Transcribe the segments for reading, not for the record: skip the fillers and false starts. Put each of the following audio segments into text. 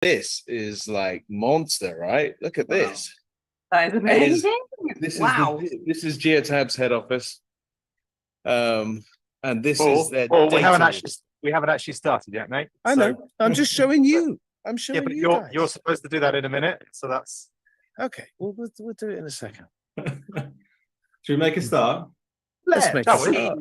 This is like monster, right? Look at this. That is amazing. Wow. This is Geotab's head office. And this is their we haven't actually started yet, mate. I know. I'm just showing you. I'm showing you guys. You're supposed to do that in a minute, so that's okay. We'll do it in a second. Should we make a start? Let's make a start.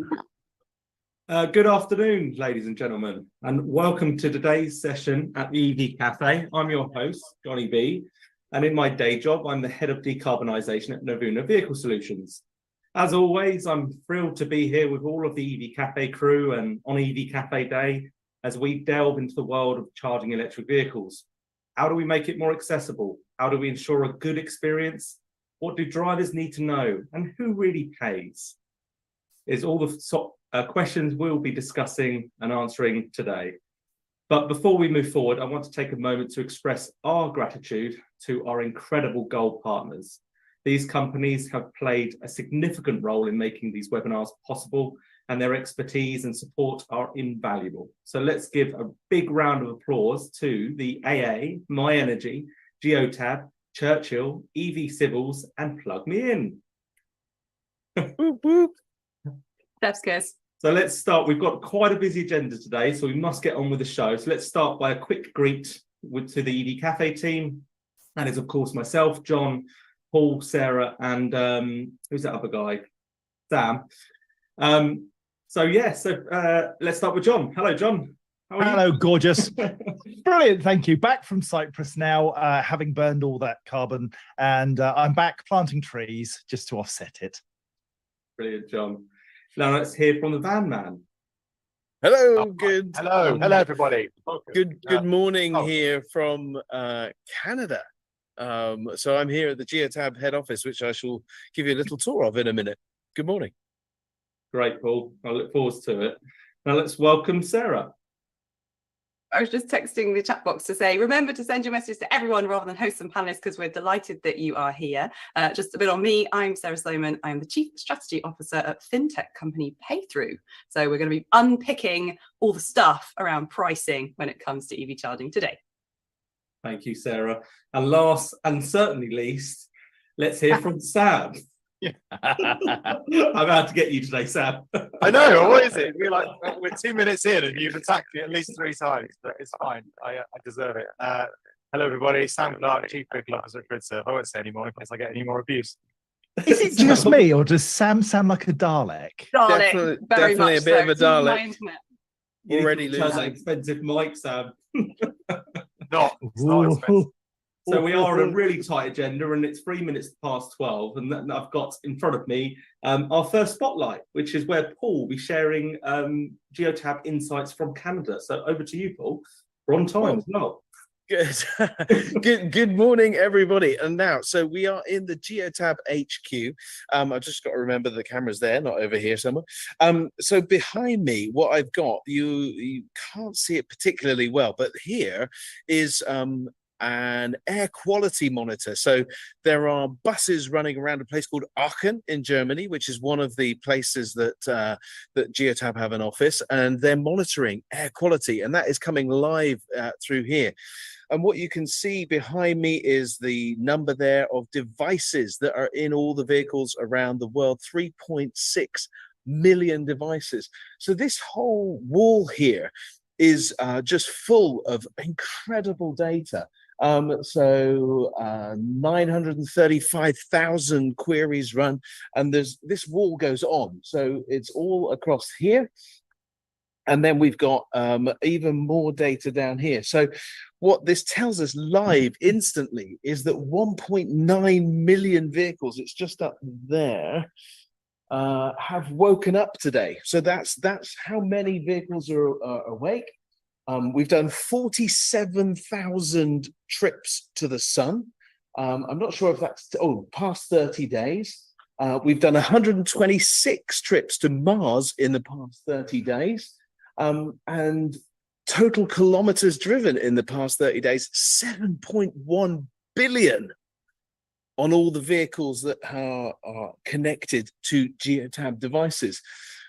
Good afternoon, ladies and gentlemen, and welcome to today's session at the EV Cafe. I'm your host, Johnny B, and in my day job, I'm the head of decarbonisation at Navuna Vehicle Solutions. As always, I'm thrilled to be here with all of the EV Cafe crew and on EV Cafe Day as we delve into the world of charging electric vehicles. How do we make it more accessible? How do we ensure a good experience? What do drivers need to know? And who really pays? Is all the questions we'll be discussing and answering today. But before we move forward, I want to take a moment to express our gratitude to our incredible gold partners. These companies have played a significant role in making these webinars possible, and their expertise and support are invaluable. So let's give a big round of applause to the AA, My Energy, Geotab, Churchill, EV Civils, and Plug Me In. Boop, boop. That's good. So let's start. We've got quite a busy agenda today, so we must get on with the show. So let's start by a quick greet to the EV Cafe team. That is, of course, myself, John, Paul, Sarah, and who's that other guy? Sam. Let's start with John. Hello, John. Hello, gorgeous. Brilliant, thank you. Back from Cyprus now, having burned all that carbon, and I'm back planting trees just to offset it. Brilliant, John. Now let's hear from the van man. Hello, hello, everybody. Good morning here from Canada. So I'm here at the Geotab head office, which I shall give you a little tour of in a minute. Good morning. Great, Paul. I look forward to it. Now let's welcome Sarah. I was just texting the chat box to say, remember to send your messages to everyone rather than hosts and panelists, because we're delighted that you are here. Just a bit on me, I'm Sarah Sloman. I'm the Chief Strategy Officer at fintech company Paythrough. So we're going to be unpicking all the stuff around pricing when it comes to EV charging today. Thank you, Sarah. And last and certainly least, let's hear from Sam. Yeah. I'm out to get you today, Sam. I know. What is it? We're 2 minutes in, and you've attacked me at least 3 times. But it's fine. I deserve it. Hello, everybody. Sam Clark, Chief Vehicle Officer at GridServe. I won't say any more in case I get any more abuse. Is it just me, or does Sam sound like a Dalek? Dalek, definitely a bit of a Dalek. Already losing that expensive mic, Sam. It's not expensive. So we are on a really tight agenda, and it's 3 minutes past 12, and I've got in front of me our first spotlight, which is where Paul will be sharing Geotab insights from Canada. So over to you, Paul. We're on time as well. Good. Good morning, everybody. And now, so we are in the Geotab HQ. I've just got to remember the camera's there, not over here somewhere. So behind me, what I've got, you can't see it particularly well, but here is an air quality monitor. So there are buses running around a place called Aachen in Germany, which is one of the places that that Geotab have an office, and they're monitoring air quality, and that is coming live through here. And what you can see behind me is the number there of devices that are in all the vehicles around the world, 3.6 million devices. So this whole wall here is just full of incredible data. 935,000 queries run, and this wall goes on. So it's all across here. And then we've got even more data down here. So what this tells us live instantly is that 1.9 million vehicles, it's just up there, have woken up today. So that's how many vehicles are awake. We've done 47,000 trips to the sun. I'm not sure if that's past 30 days. We've done 126 trips to Mars in the past 30 days. And total kilometers driven in the past 30 days, 7.1 billion on all the vehicles that are connected to Geotab devices.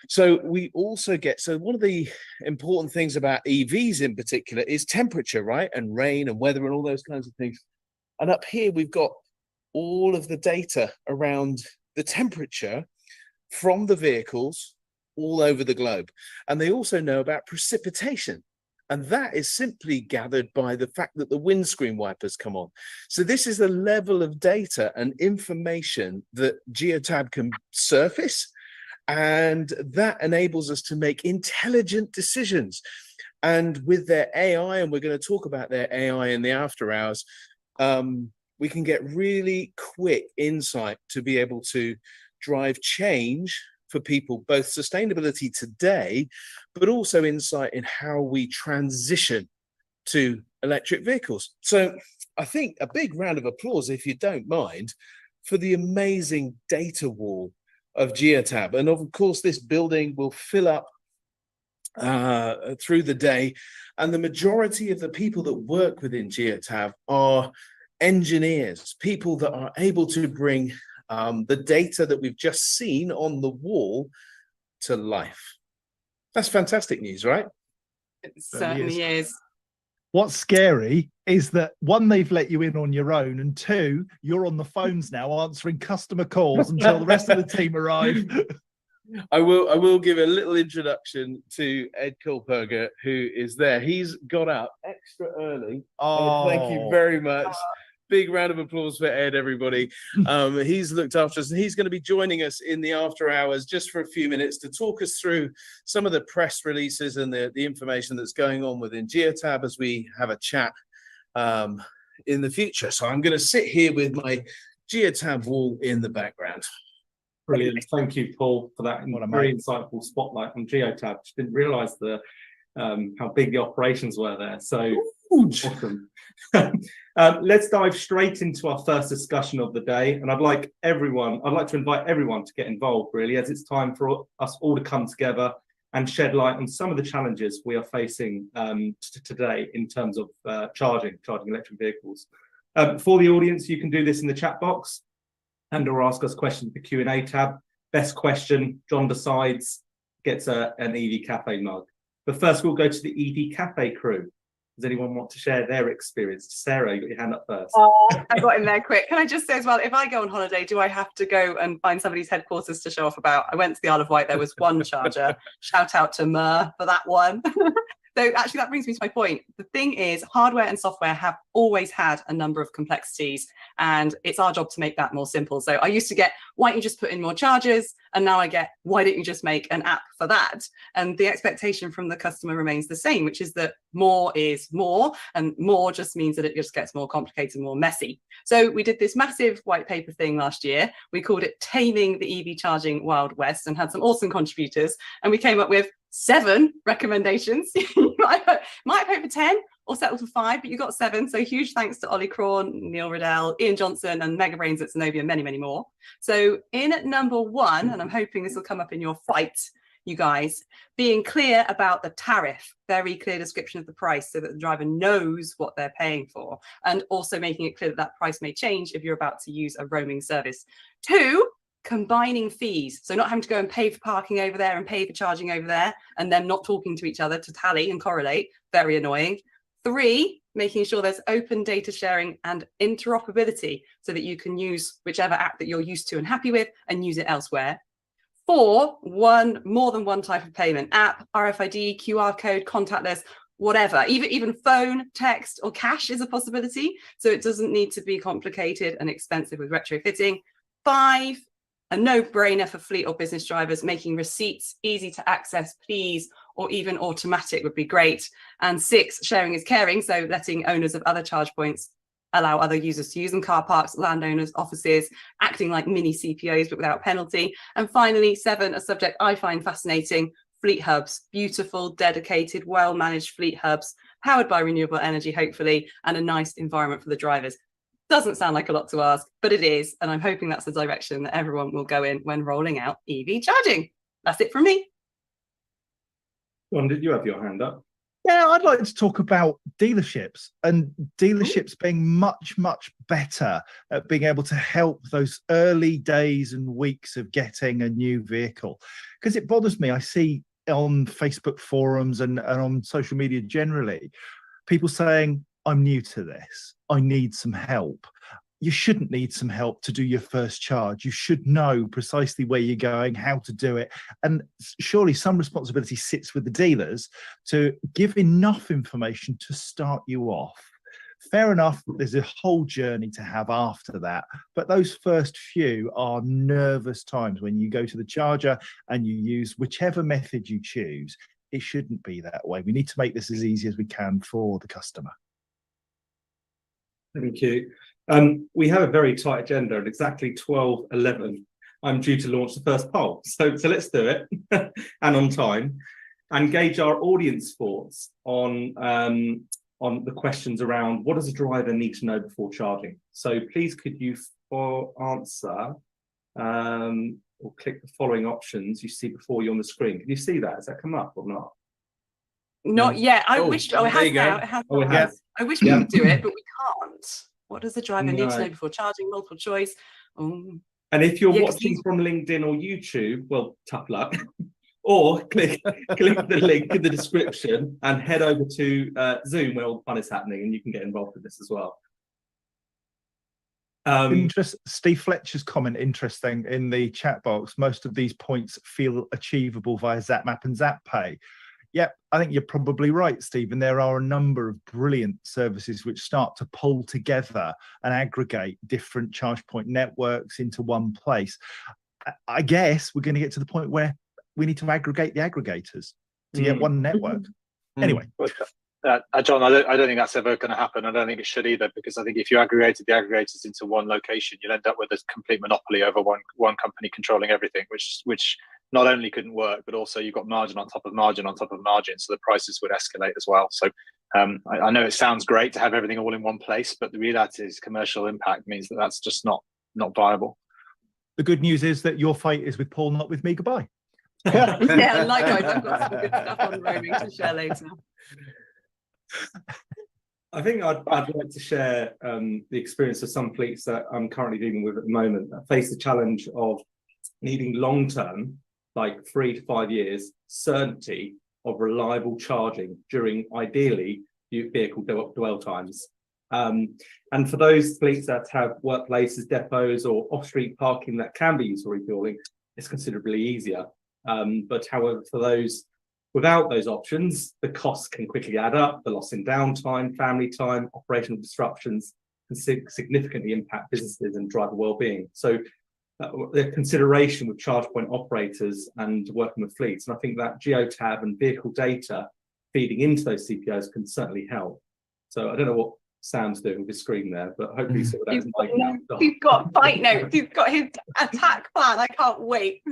So we also get, so one of the important things about EVs in particular is temperature, right? And rain and weather and all those kinds of things. And up here, we've got all of the data around the temperature from the vehicles all over the globe. And they also know about precipitation. And that is simply gathered by the fact that the windscreen wipers come on. So this is the level of data and information that Geotab can surface. And that enables us to make intelligent decisions. And with their AI, and we're going to talk about their AI in the after hours, we can get really quick insight to be able to drive change for people, both sustainability today, but also insight in how we transition to electric vehicles. So I think a big round of applause, if you don't mind, for the amazing data wall of Geotab. And of course, this building will fill up through the day. And the majority of the people that work within Geotab are engineers, people that are able to bring the data that we've just seen on the wall to life. That's fantastic news, right? It certainly is. What's scary is that one, they've let you in on your own, and two, you're on the phones now answering customer calls until the rest of the team arrive. I will give a little introduction to Ed Kohlberger, who is there. He's got up extra early. Oh, Thank you very much. Big round of applause for Ed, everybody. He's looked after us, and he's going to be joining us in the after hours just for a few minutes to talk us through some of the press releases and the information that's going on within Geotab as we have a chat in the future. So I'm going to sit here with my Geotab wall in the background. Brilliant. Thank you, Paul, for that very insightful spotlight on Geotab. Just didn't realise how big the operations were there. So awesome. Let's dive straight into our first discussion of the day. And I'd like to invite everyone to get involved, really, as it's time for us all to come together and shed light on some of the challenges we are facing today in terms of charging electric vehicles. For the audience, you can do this in the chat box and or ask us questions in the Q&A tab. Best question, John decides, gets an EV Cafe mug. But first, we'll go to the EV Cafe crew. Does anyone want to share their experience? Sarah, you got your hand up first. I got in there quick. Can I just say as well, if I go on holiday, do I have to go and find somebody's headquarters to show off about? I went to the Isle of Wight, there was one charger. Shout out to Mer for that one. So actually that brings me to my point. The thing is, hardware and software have always had a number of complexities, and it's our job to make that more simple. So I used to get, why don't you just put in more chargers? And now I get, why don't you just make an app for that? And the expectation from the customer remains the same, which is that more is more, and more just means that it just gets more complicated, more messy. So we did this massive white paper thing last year. We called it Taming the EV Charging Wild West, and had some awesome contributors. And we came up with 7 recommendations. You might have hoped for 10 or settled for 5, but you got 7. So huge thanks to Ollie Crawn, Neil Riddell, Ian Johnson, and Mega Brains at Zenobia, and many, many more. So in at number 1, and I'm hoping this will come up in your fight, you guys, being clear about the tariff, very clear description of the price so that the driver knows what they're paying for, and also making it clear that that price may change if you're about to use a roaming service. 2, combining fees, so not having to go and pay for parking over there and pay for charging over there, and then not talking to each other to tally and correlate. Very annoying. 3, making sure there's open data sharing and interoperability so that you can use whichever app that you're used to and happy with and use it elsewhere. 4, more than one type of payment: app, RFID, QR code, contactless, whatever. Even phone, text, or cash is a possibility, so it doesn't need to be complicated and expensive with retrofitting. 5, a no-brainer for fleet or business drivers, making receipts easy to access, please, or even automatic would be great. And 6, sharing is caring, so letting owners of other charge points allow other users to use them: car parks, landowners, offices, acting like mini CPOs but without penalty. And finally, 7, a subject I find fascinating: fleet hubs. Beautiful, dedicated, well-managed fleet hubs, powered by renewable energy, hopefully, and a nice environment for the drivers. Doesn't sound like a lot to ask, but it is, and I'm hoping that's the direction that everyone will go in when rolling out EV charging. That's it from me. John, did you have your hand up? Yeah, I'd like to talk about dealerships and dealerships being much, much better at being able to help those early days and weeks of getting a new vehicle. Because it bothers me. I see on Facebook forums and on social media generally, people saying, I'm new to this. I need some help. You shouldn't need some help to do your first charge. You should know precisely where you're going, how to do it. And surely some responsibility sits with the dealers to give enough information to start you off. Fair enough, there's a whole journey to have after that. But those first few are nervous times when you go to the charger and you use whichever method you choose. It shouldn't be that way. We need to make this as easy as we can for the customer. Thank you. We have a very tight agenda. At exactly 12:11, I'm due to launch the first poll. So let's do it and on time, and gauge our audience thoughts on the questions around what does a driver need to know before charging. So please could you answer or click the following options you see before you on the screen. Can you see that? Has that come up or not? Not yet. I wish. Oh, it there has you go. now. It has. Oh, it now. has. I wish we Yeah. could do it, but we can't. What does the driver need to No. know before charging? Multiple choice. Oh. And if you're Yeah, 'cause watching these- from LinkedIn or YouTube, well, tough luck. Or click the link in the description and head over to Zoom where all the fun is happening, and you can get involved with this as well. Steve Fletcher's comment, interesting in the chat box. Most of these points feel achievable via ZapMap and ZapPay. Yep, I think you're probably right, Stephen. There are a number of brilliant services which start to pull together and aggregate different charge point networks into one place. I guess we're going to get to the point where we need to aggregate the aggregators to get one network. Anyway. John, I don't think that's ever going to happen. I don't think it should either, because I think if you aggregated the aggregators into one location, you'll end up with a complete monopoly over one company controlling everything, which not only couldn't work, but also you've got margin on top of margin on top of margin, so the prices would escalate as well. So I know it sounds great to have everything all in one place, but the reality is commercial impact means that that's just not viable. The good news is that your fight is with Paul, not with me. Goodbye. Yeah, likewise. I've got some good stuff on roaming to share later. I think I'd like to share the experience of some fleets that I'm currently dealing with at the moment that face the challenge of needing long-term, like 3 to 5 years, certainty of reliable charging during, ideally, vehicle dwell times. And for those fleets that have workplaces, depots, or off-street parking that can be used for refueling, it's considerably easier. But however, for those without those options, the costs can quickly add up. The loss in downtime, family time, operational disruptions can significantly impact businesses and driver well-being. So the consideration with charge point operators and working with fleets, and I think that Geotab and vehicle data feeding into those CPOs can certainly help. So I don't know what Sam's doing with his screen there, but hopefully he's got that. He's got fight notes. He's got his attack plan. I can't wait.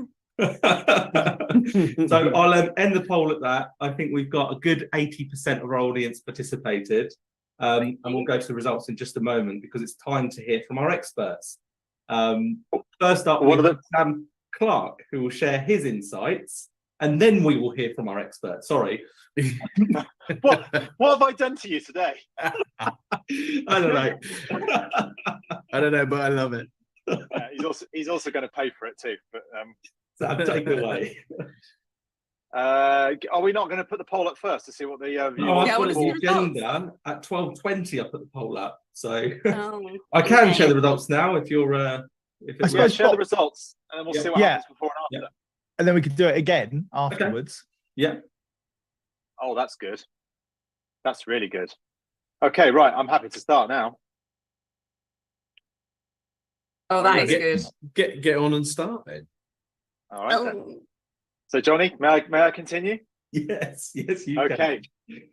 So I'll end the poll at that. I think we've got a good 80% of our audience participated, and we'll go to the results in just a moment because it's time to hear from our experts. First up, we have Sam Clark, who will share his insights, and then we will hear from our experts. Sorry. What have I done to you today? I don't know. I don't know, but I love it. He's also going to pay for it too. But Sam, take it away. are we not going to put the poll up first to see what the No, I Yeah, put what it is on the the agenda at 12:20. I put the poll up, so I can okay. share the results now if you're. If I it's suppose share the results, and then we'll see what happens before and after. And then we could do it again afterwards. Yeah. Oh, that's good. That's really good. Okay, right. I'm happy to start now. Oh, that is good. Get on and start then. All right. Then. So, Johnny, may I continue? Yes, you Okay,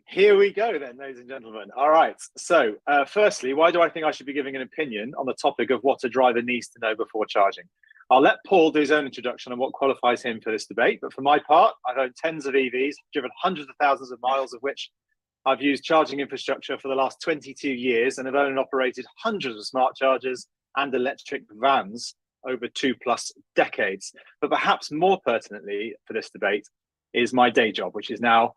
here we go then, ladies and gentlemen. All right, so firstly, why do I think I should be giving an opinion on the topic of what a driver needs to know before charging? I'll let Paul do his own introduction on what qualifies him for this debate, but for my part, I've owned tens of EVs, driven hundreds of thousands of miles of which I've used charging infrastructure for the last 22 years and have owned and operated hundreds of smart chargers and electric vans over 2+ decades. But perhaps more pertinently for this debate is my day job, which is now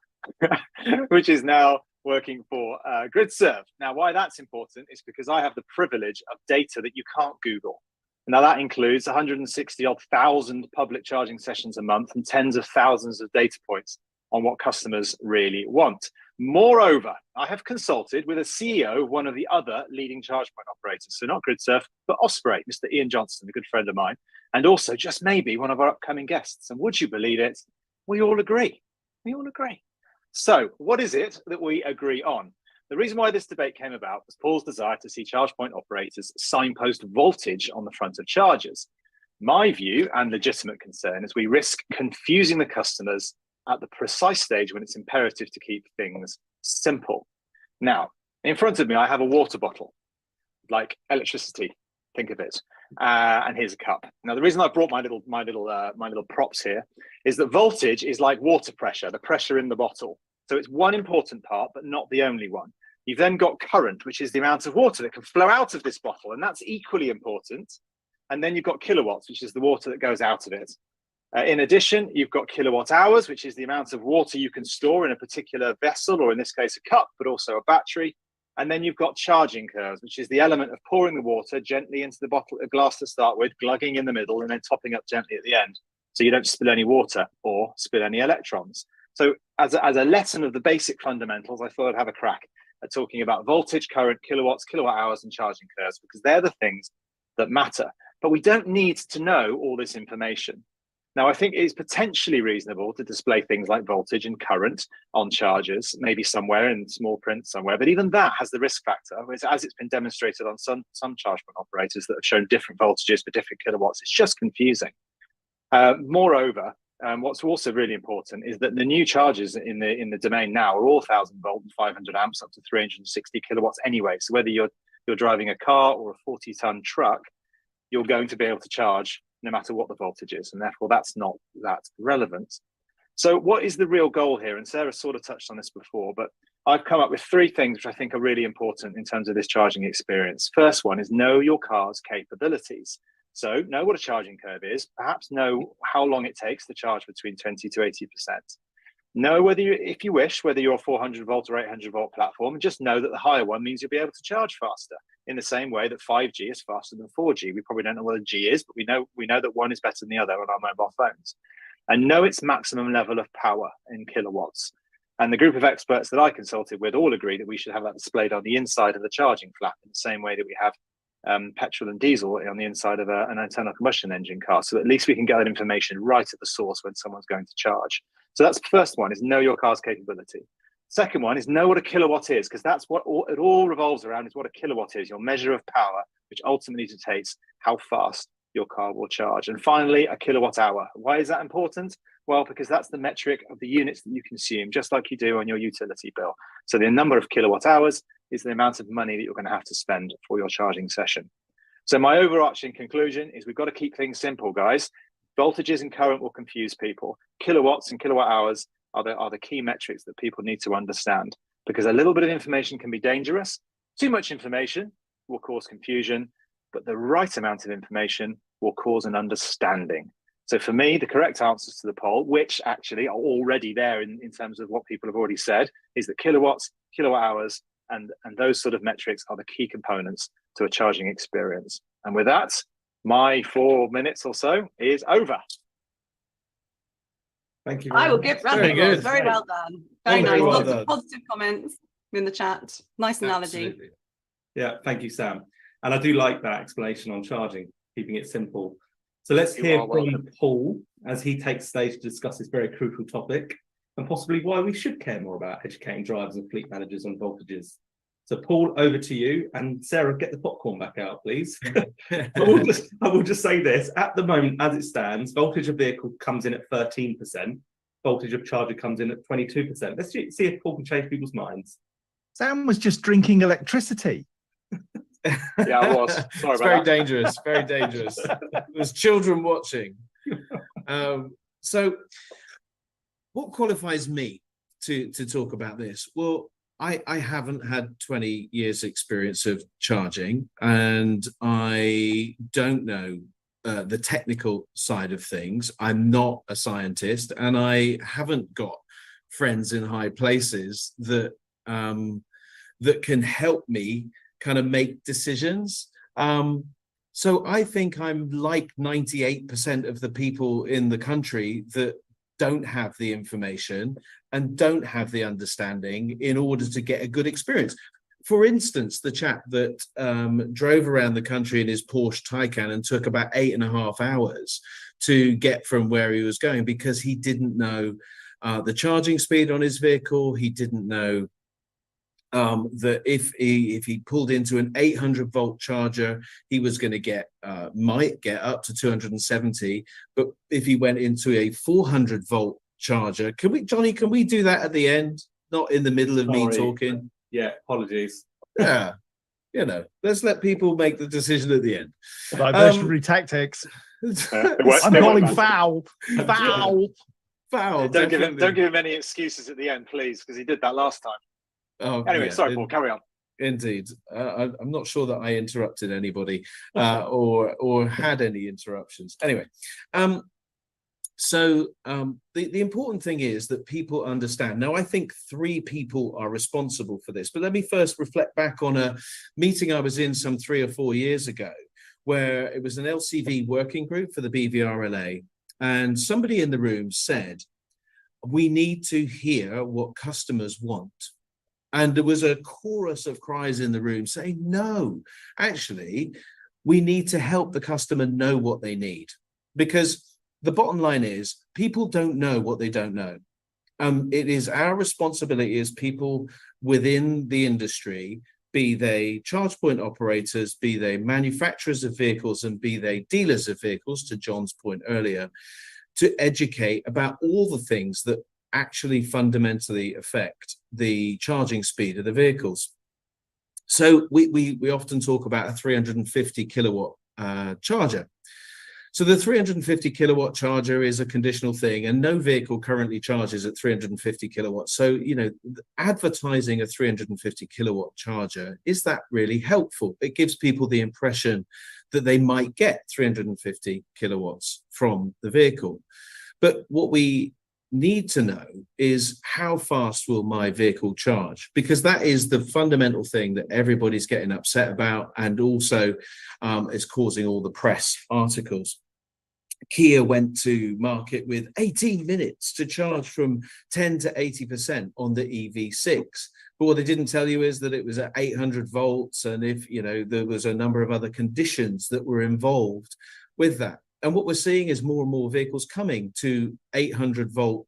which is now working for GridServe. Now, why that's important is because I have the privilege of data that you can't Google. Now, that includes 160,000 public charging sessions a month and tens of thousands of data points on what customers really want. Moreover, I have consulted with a CEO of one of the other leading charge point operators, so not GridServe, but Osprey, Mr. Ian Johnson, a good friend of mine, and also just maybe one of our upcoming guests. And would you believe it? We all agree. We all agree. So what is it that we agree on? The reason why this debate came about was Paul's desire to see charge point operators signpost voltage on the front of chargers. My view and legitimate concern is we risk confusing the customers at the precise stage when it's imperative to keep things simple. Now, in front of me, I have a water bottle, like electricity, think of it. And here's a cup. Now, the reason I brought my little props here is that voltage is like water pressure, the pressure in the bottle. So it's one important part, but not the only one. You've then got current, which is the amount of water that can flow out of this bottle, and that's equally important. And then you've got kilowatts, which is the water that goes out of it. In addition, you've got kilowatt hours, which is the amount of water you can store in a particular vessel, or in this case, a cup, but also a battery. And then you've got charging curves, which is the element of pouring the water gently into the bottle of glass to start with, glugging in the middle, and then topping up gently at the end, so you don't spill any water or spill any electrons. So as a lesson of the basic fundamentals, I thought I'd have a crack at talking about voltage, current, kilowatts, kilowatt hours, and charging curves, because they're the things that matter. But we don't need to know all this information. Now, I think it's potentially reasonable to display things like voltage and current on chargers, maybe somewhere in small print somewhere, but even that has the risk factor, as it's been demonstrated on some charge point operators that have shown different voltages for different kilowatts. It's just confusing. Moreover, what's also really important is that the new chargers in the domain now are all 1,000 volt and 500 amps up to 360 kilowatts anyway. So whether you're driving a car or a 40-ton truck, you're going to be able to charge no matter what the voltage is, and therefore that's not that relevant. So what is the real goal here? And Sarah sort of touched on this before, but I've come up with 3 things which I think are really important in terms of this charging experience. First one is know your car's capabilities. So know what a charging curve is, perhaps know how long it takes to charge between 20 to 80%. Know whether if you wish, whether you're a 400 volt or 800 volt platform, and just know that the higher one means you'll be able to charge faster, in the same way that 5G is faster than 4G. We probably don't know what a G is, but we know that one is better than the other on our mobile phones. And know its maximum level of power in kilowatts. And the group of experts that I consulted with all agree that we should have that displayed on the inside of the charging flap in the same way that we have petrol and diesel on the inside of an internal combustion engine car. So at least we can get that information right at the source when someone's going to charge. So that's the first one, is know your car's capability. Second one is know what a kilowatt is, because that's what it all revolves around, is what a kilowatt is, your measure of power, which ultimately dictates how fast your car will charge. And finally, a kilowatt hour. Why is that important? Well, because that's the metric of the units that you consume, just like you do on your utility bill. So the number of kilowatt hours is the amount of money that you're going to have to spend for your charging session. So my overarching conclusion is we've got to keep things simple, guys. Voltages and current will confuse people. Kilowatts and kilowatt hours are the key metrics that people need to understand, because a little bit of information can be dangerous. Too much information will cause confusion, but the right amount of information will cause an understanding. So for me, the correct answers to the poll, which actually are already there in terms of what people have already said, is that kilowatts, kilowatt hours, and those sort of metrics are the key components to a charging experience. And with that, my 4 minutes or so is over. Thank you. I will give round of Very applause. good. Very well done. Very Very nice. well Lots done. of positive comments in the chat. Nice analogy. Absolutely. Yeah, thank you, Sam. And I do like that explanation on charging, keeping it simple. So let's You hear are from welcome. Paul as he takes stage to discuss this very crucial topic, and possibly why we should care more about educating drivers and fleet managers on voltages. So Paul, over to you. And Sarah, get the popcorn back out, please. I will just say this. At the moment, as it stands, voltage of vehicle comes in at 13%. Voltage of charger comes in at 22%. Let's see if Paul can change people's minds. Sam was just drinking electricity. Yeah, I was. Sorry It's about very that. dangerous, very dangerous. There's children watching. So what qualifies me to talk about this? Well, I haven't had 20 years experience of charging, and I don't know the technical side of things. I'm not a scientist, and I haven't got friends in high places that that can help me kind of make decisions. So I think I'm like 98% of the people in the country that don't have the information and don't have the understanding in order to get a good experience. For instance, the chap that drove around the country in his Porsche Taycan and took about 8.5 hours to get from where he was going because he didn't know the charging speed on his vehicle. He didn't know that if he pulled into an 800-volt charger, he was going to might get up to 270. But if he went into a 400-volt charger, Johnny, can we do that at the end, not in the middle of me talking? Yeah, apologies. Yeah, let's let people make the decision at the end. Diversionary tactics. I'm calling foul. Foul. Don't give him any excuses at the end, please, because he did that last time. Oh, anyway, yeah, sorry, Paul, carry on. Indeed. I'm not sure that I interrupted anybody or had any interruptions. Anyway, so the important thing is that people understand. Now, I think 3 people are responsible for this, but let me first reflect back on a meeting I was in some 3 or 4 years ago, where it was an LCV working group for the BVRLA, and somebody in the room said, we need to hear what customers want. And there was a chorus of cries in the room saying, no, actually, we need to help the customer know what they need. Because the bottom line is, people don't know what they don't know. It is our responsibility as people within the industry, be they charge point operators, be they manufacturers of vehicles, and be they dealers of vehicles, to John's point earlier, to educate about all the things that actually fundamentally affect the charging speed of the vehicles. So we often talk about a 350 kilowatt charger. So the 350 kilowatt charger is a conditional thing, and no vehicle currently charges at 350 kilowatts. So, advertising a 350 kilowatt charger, is that really helpful? It gives people the impression that they might get 350 kilowatts from the vehicle. But what we need to know is, how fast will my vehicle charge? Because that is the fundamental thing that everybody's getting upset about, and also is causing all the press articles. Kia went to market with 18 minutes to charge from 10 to 80% on the EV6. But what they didn't tell you is that it was at 800 volts, and if there was a number of other conditions that were involved with that. And what we're seeing is more and more vehicles coming to 800 volt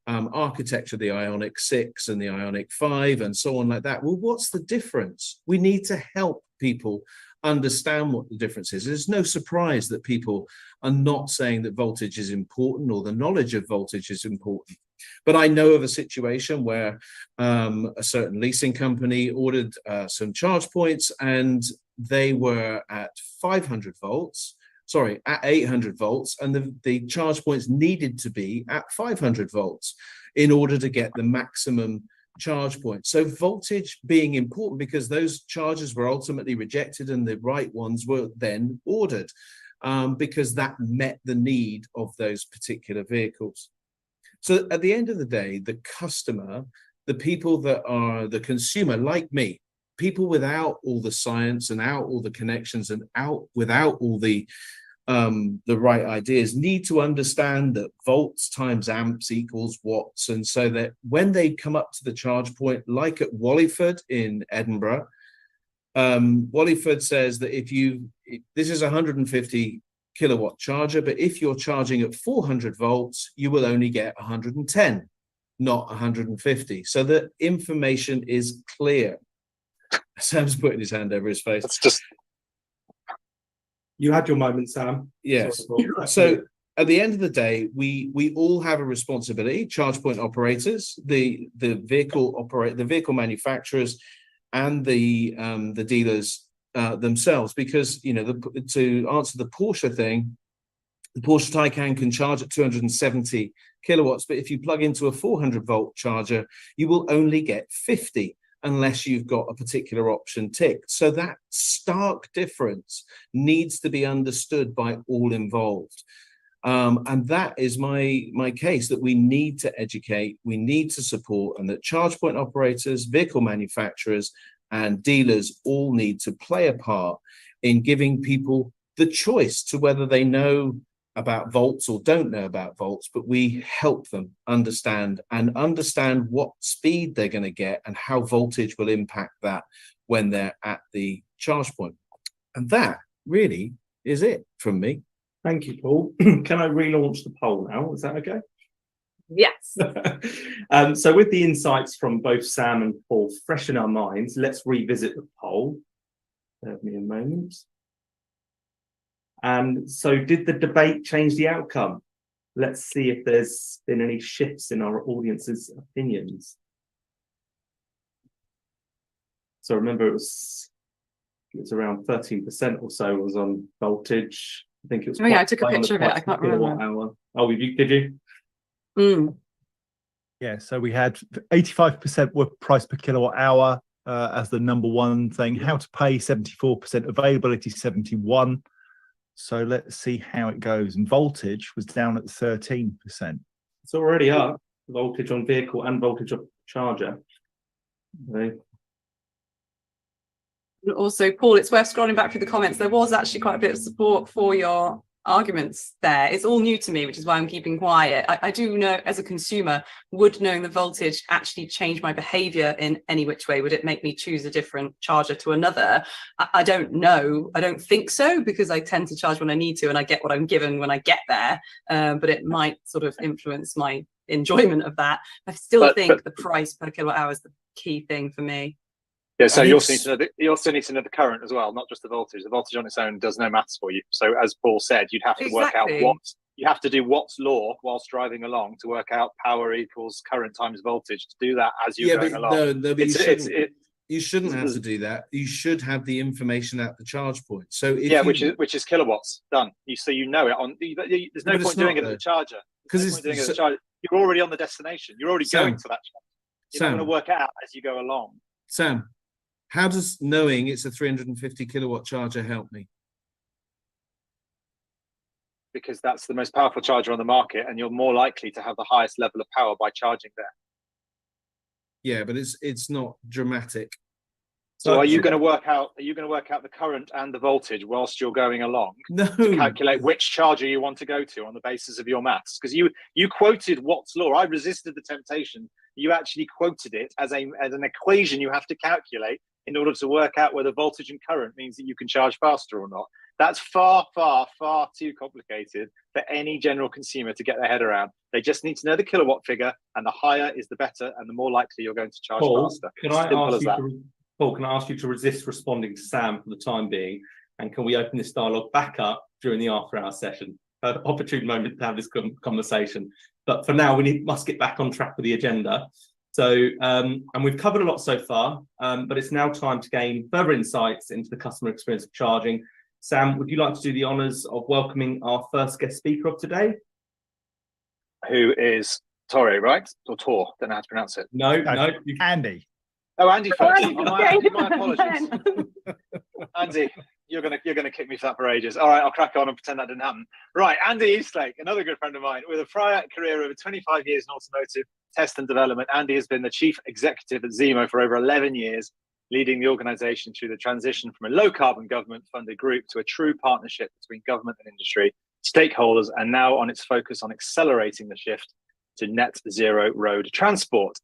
architecture, the Ioniq 6 and the Ioniq 5 and so on like that. Well, what's the difference? We need to help people understand what the difference is. There's no surprise that people are not saying that voltage is important, or the knowledge of voltage is important. But I know of a situation where a certain leasing company ordered some charge points, and they were at 800 volts, and the charge points needed to be at 500 volts in order to get the maximum charge point. So voltage being important, because those chargers were ultimately rejected and the right ones were then ordered, because that met the need of those particular vehicles. So at the end of the day, the customer, the people that are the consumer, like me, people without all the science and out all the connections and without all the right ideas, need to understand that volts times amps equals watts. And so that when they come up to the charge point, like at Wallyford in Edinburgh, Wallyford says that this is a 150 kilowatt charger, but if you're charging at 400 volts, you will only get 110, not 150. So the information is clear. Sam's putting his hand over his face. That's just... You had your moment, Sam. Yes. So at the end of the day, we all have a responsibility. Charge point operators, the vehicle manufacturers, and the dealers themselves. Because to answer the Porsche thing, the Porsche Taycan can charge at 270 kilowatts, but if you plug into a 400 volt charger, you will only get 50. Unless you've got a particular option ticked. So that stark difference needs to be understood by all involved. And that is my case, that we need to educate, we need to support, and that charge point operators, vehicle manufacturers, and dealers all need to play a part in giving people the choice to whether they know about volts or don't know about volts, but we help them understand what speed they're going to get and how voltage will impact that when they're at the charge point. And that really is it from me. Thank you, Paul. Can I relaunch the poll now? Is that okay? Yes. So with the insights from both Sam and Paul fresh in our minds, let's revisit the poll. Give me a moment. And so did the debate change the outcome? Let's see if there's been any shifts in our audience's opinions. So remember, it was around 13% or so was on voltage. I think it was. Oh yeah, I took a quite high on the picture of it. I price per can't remember. kilowatt hour. Oh, did you? Mm. Yeah, so we had 85% were price per kilowatt hour as the number one thing. How to pay 74%, availability 71%. So let's see how it goes. And voltage was down at 13%. It's already up, voltage on vehicle and voltage on charger. Okay. Also, Paul, it's worth scrolling back through the comments. There was actually quite a bit of support for your arguments there. It's all new to me, which is why I'm keeping quiet. I do know, as a consumer, would knowing the voltage actually change my behavior in any which way? Would it make me choose a different charger to another? I don't know. I don't think so, because I tend to charge when I need to and I get what I'm given when I get there. But it might sort of influence my enjoyment of that. I still think the price per kilowatt hour is the key thing for me. Yeah, so you also need to know the current as well, not just the voltage. The voltage on its own does no maths for you. So as Paul said, you'd have to work out you have to do Watt's law whilst driving along to work out power equals current times voltage. To do that as you're going along. No, but you shouldn't have to do that. You should have the information at the charge point. So which is kilowatts done. So you know it on. There's no point doing it at the charger. Because you're already on the destination. You're already going to that charge. You're not going to work it out as you go along. Sam, how does knowing it's a 350 kilowatt charger help me? Because that's the most powerful charger on the market, and you're more likely to have the highest level of power by charging there. Yeah, but it's not dramatic. So are you going to work out the current and the voltage whilst you're going along? No. To calculate which charger you want to go to on the basis of your maths? Because you quoted Watt's law. I resisted the temptation. You actually quoted it as an equation you have to calculate in order to work out whether voltage and current means that you can charge faster or not. That's far, far, far too complicated for any general consumer to get their head around. They just need to know the kilowatt figure, and the higher is the better, and the more likely you're going to charge faster. Paul, can I ask you to resist responding to Sam for the time being? And can we open this dialogue back up during the after-hour session? An opportune moment to have this conversation. But for now, we must get back on track with the agenda. So, and we've covered a lot so far, but it's now time to gain further insights into the customer experience of charging. Sam, would you like to do the honours of welcoming our first guest speaker of today? Who is Torre, right? Or Tor? Don't know how to pronounce it. No. Andy. Oh, Andy first. Andy, My apologies. Andy, you're gonna kick me for that for ages. All right, I'll crack on and pretend that didn't happen. Right, Andy Eastlake, another good friend of mine, with a prior career of over 25 years in automotive test and development. Andy has been the chief executive at Zeemo for over 11 years, leading the organisation through the transition from a low-carbon government-funded group to a true partnership between government and industry, stakeholders, and now on its focus on accelerating the shift to net zero road transport.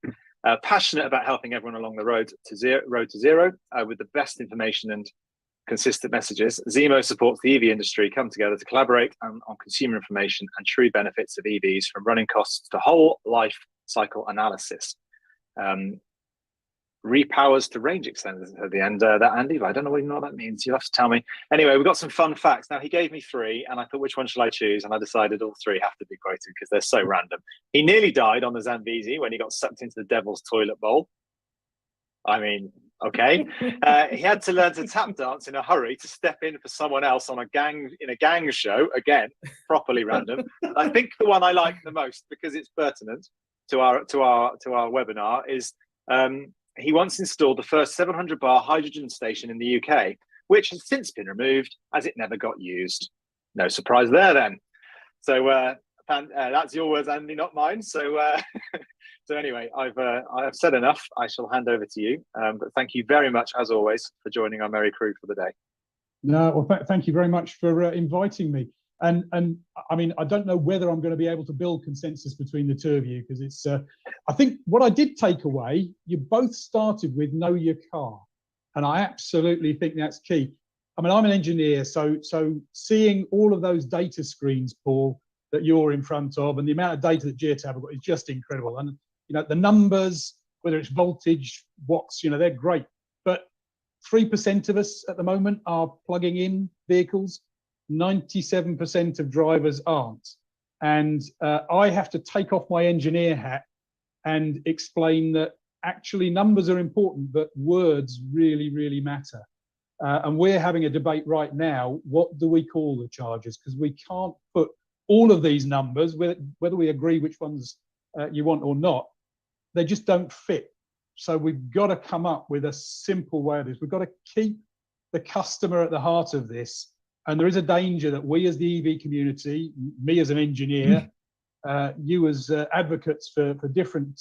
Passionate about helping everyone along the road to zero with the best information and consistent messages. Zeemo supports the EV industry come together to collaborate on consumer information and true benefits of EVs, from running costs to whole life cycle analysis. Repowers to range extenders at the end. That Andy, but I don't know what that means. You'll have to tell me. Anyway, we've got some fun facts. Now, he gave me 3, and I thought, which one shall I choose? And I decided all 3 have to be quoted because they're so random. He nearly died on the Zambezi when he got sucked into the devil's toilet bowl. I mean, okay. He had to learn to tap dance in a hurry to step in for someone else in a gang show. Again, properly random. I think the one I like the most, because it's pertinent to our webinar, is he once installed the first 700-bar hydrogen station in the UK, which has since been removed as it never got used. No surprise there then. So that's your words, Andy, not mine. So so anyway, I've said enough. I shall hand over to you. But thank you very much, as always, for joining our merry crew for the day. No, well, thank you very much for inviting me. And I mean, I don't know whether I'm going to be able to build consensus between the two of you, because it's. I think what I did take away, you both started with know your car, and I absolutely think that's key. I mean, I'm an engineer, so seeing all of those data screens, Paul, that you're in front of, and the amount of data that Geotab have got is just incredible. And you know, the numbers, whether it's voltage, watts, you know, they're great. But 3% of us at the moment are plugging in vehicles. 97% of drivers aren't. And I have to take off my engineer hat and explain that actually numbers are important, but words really, really matter. And we're having a debate right now, what do we call the chargers? Because we can't put all of these numbers, whether we agree which ones you want or not, they just don't fit. So we've got to come up with a simple way of this. We've got to keep the customer at the heart of this. And there is a danger that we as the EV community, me as an engineer, you as advocates for different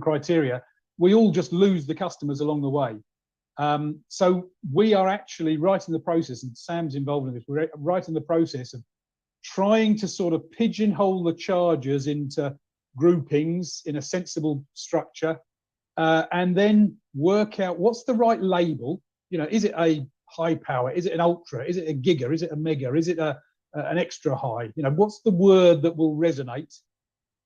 criteria, we all just lose the customers along the way. So we are actually right in the process, and Sam's involved in this, we're right in the process of trying to sort of pigeonhole the chargers into groupings in a sensible structure, and then work out what's the right label. You know, is it a high power? Is it an ultra? Is it a giga? Is it a mega? Is it an extra high? You know, what's the word that will resonate?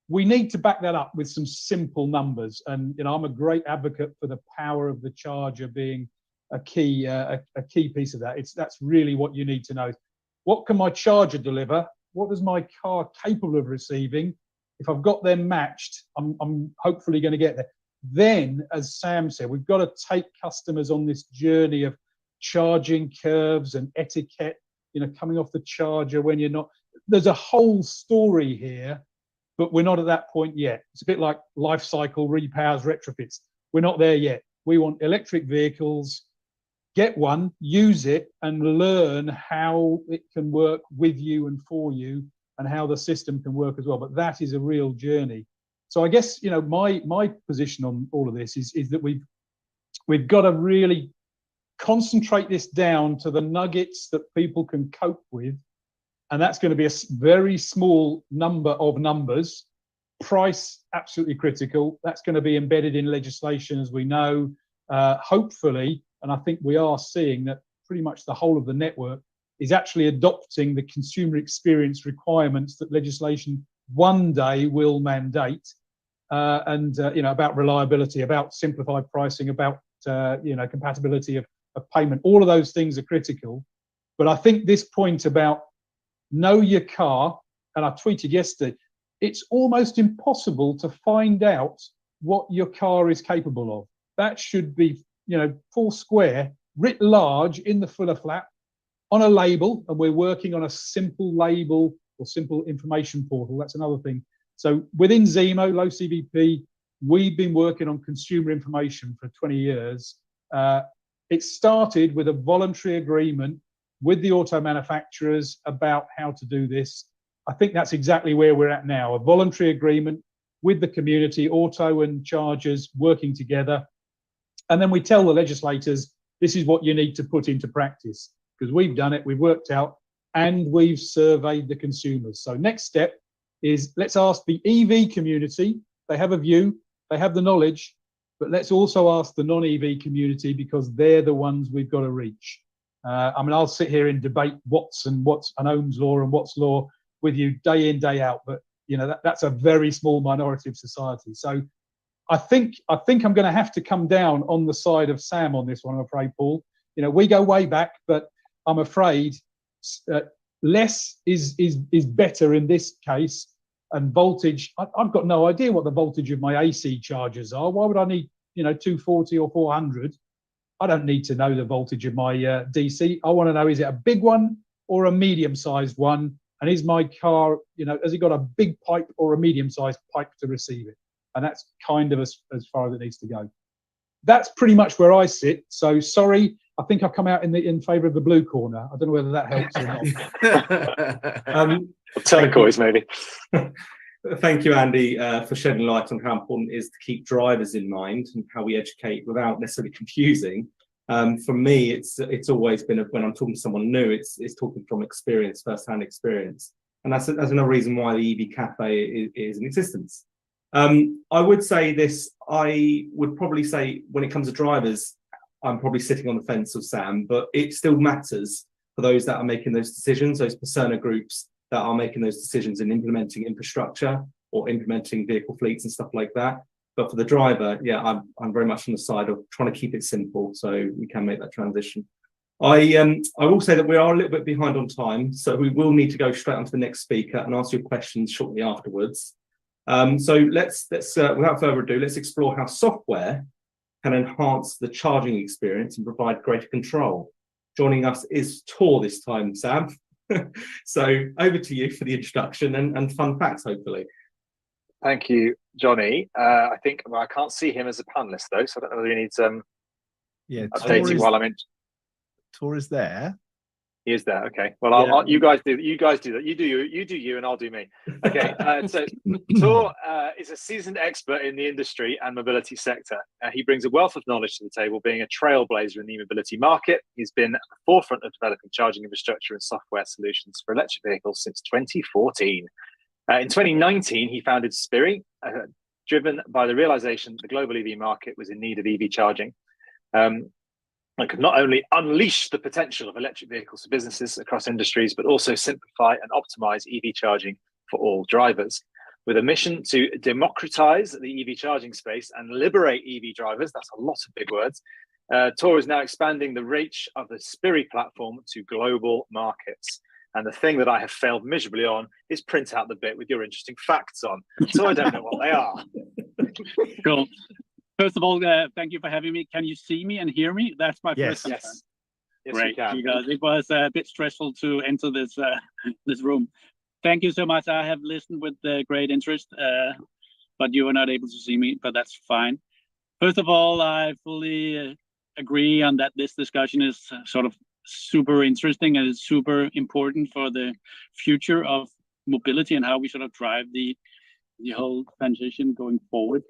We need to back that up with some simple numbers. And you know, I'm a great advocate for the power of the charger being a key piece of that. That's really what you need to know. What can my charger deliver? What is my car capable of receiving? If I've got them matched, I'm hopefully going to get there. Then, as Sam said, we've got to take customers on this journey of charging curves and etiquette, you know, coming off the charger when you're not. There's a whole story here, but we're not at that point yet. It's a bit like life cycle repowers, retrofits. We're not there yet. We want electric vehicles, get one, use it, and learn how it can work with you and for you, and how the system can work as well. But that is a real journey. So I guess, you know, my position on all of this is that we've got to really concentrate this down to the nuggets that people can cope with, and that's going to be a very small number of numbers. Price, absolutely critical. That's going to be embedded in legislation, as we know, hopefully, and I think we are seeing that pretty much the whole of the network is actually adopting the consumer experience requirements that legislation one day will mandate, and you know, about reliability, about simplified pricing, about you know, compatibility of payment. All of those things are critical. But I think this point about know your car, and I tweeted yesterday, it's almost impossible to find out what your car is capable of. That should be, you know, full square, writ large in the filler flap on a label, and we're working on a simple label or simple information portal. That's another thing. So within Zemo, low CVP, we've been working on consumer information for 20 years. It started with a voluntary agreement with the auto manufacturers about how to do this. I think that's exactly where we're at now, a voluntary agreement with the community, auto and chargers working together. And then we tell the legislators, this is what you need to put into practice, because we've done it, we've worked out, and we've surveyed the consumers. So next step is, let's ask the EV community. They have a view, they have the knowledge, but let's also ask the non-EV community, because they're the ones we've got to reach. I mean, I'll sit here and debate what's an Ohm's law and what's law with you day in, day out, but you know, that's a very small minority of society. So I think I'm going to have to come down on the side of Sam on this one, I'm afraid, Paul. You know, we go way back, but I'm afraid less is better in this case. And voltage, I've got no idea what the voltage of my AC chargers are. Why would I need, you know, 240 or 400? I don't need to know the voltage of my DC. I want to know, is it a big one or a medium-sized one? And is my car, you know, has it got a big pipe or a medium-sized pipe to receive it? And that's kind of as far as it needs to go. That's pretty much where I sit. So sorry, I think I've come out in favour of the blue corner. I don't know whether that helps or not. Turquoise, maybe. Thank you, Andy, for shedding light on how important it is to keep drivers in mind and how we educate without necessarily confusing. For me, it's always been when I'm talking to someone new, it's talking from experience, first-hand experience, and that's another reason why the EV Cafe is in existence. I would say this. I would probably say when it comes to drivers, I'm probably sitting on the fence of Sam, but it still matters for those that are making those decisions, those persona groups that are making those decisions and implementing infrastructure or implementing vehicle fleets and stuff like that. But for the driver, yeah, I'm very much on the side of trying to keep it simple so we can make that transition. I will say that we are a little bit behind on time, so we will need to go straight on to the next speaker and ask your questions shortly afterwards. So let's without further ado, let's explore how software can enhance the charging experience and provide greater control. Joining us is Tor this time, Sam. So over to you for the introduction and fun facts, hopefully. Thank you, Johnny. I think I can't see him as a panelist though, so I don't know whether he needs updating while I'm in. Tor is there. He is there. Okay. Well, you guys do that. You do you, and I'll do me. Okay. So Tor is a seasoned expert in the industry and mobility sector. He brings a wealth of knowledge to the table, being a trailblazer in the mobility market. He's been at the forefront of developing charging infrastructure and software solutions for electric vehicles since 2014. In 2019, he founded Spirii, driven by the realization that the global EV market was in need of EV charging. It could not only unleash the potential of electric vehicles for businesses across industries, but also simplify and optimize EV charging for all drivers. With a mission to democratize the EV charging space and liberate EV drivers, that's a lot of big words, Tor is now expanding the reach of the Spirii platform to global markets. And the thing that I have failed miserably on is print out the bit with your interesting facts on. So I don't know what they are. Cool. First of all, thank you for having me. Can you see me and hear me? That's my first time. Yes, great, because it was a bit stressful to enter this this room. Thank you so much. I have listened with great interest, but you were not able to see me, but that's fine. First of all, I fully agree on that this discussion is sort of super interesting and it's super important for the future of mobility and how we sort of drive the whole transition going forward.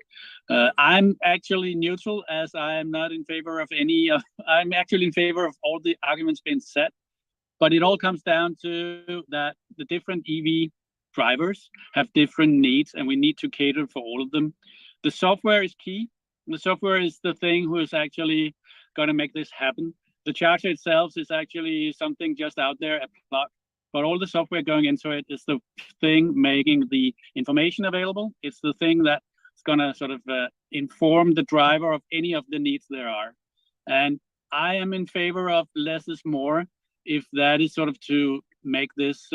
I'm actually neutral, as I am not in favor of any of, I'm actually in favor of all the arguments being said, but it all comes down to that the different EV drivers have different needs and we need to cater for all of them. The software is key. The software is the thing who is actually going to make this happen. The charger itself is actually something just out there, a plug. But all the software going into it is the thing making the information available. It's the thing that's going to sort of inform the driver of any of the needs there are. And I am in favor of less is more, if that is sort of to make this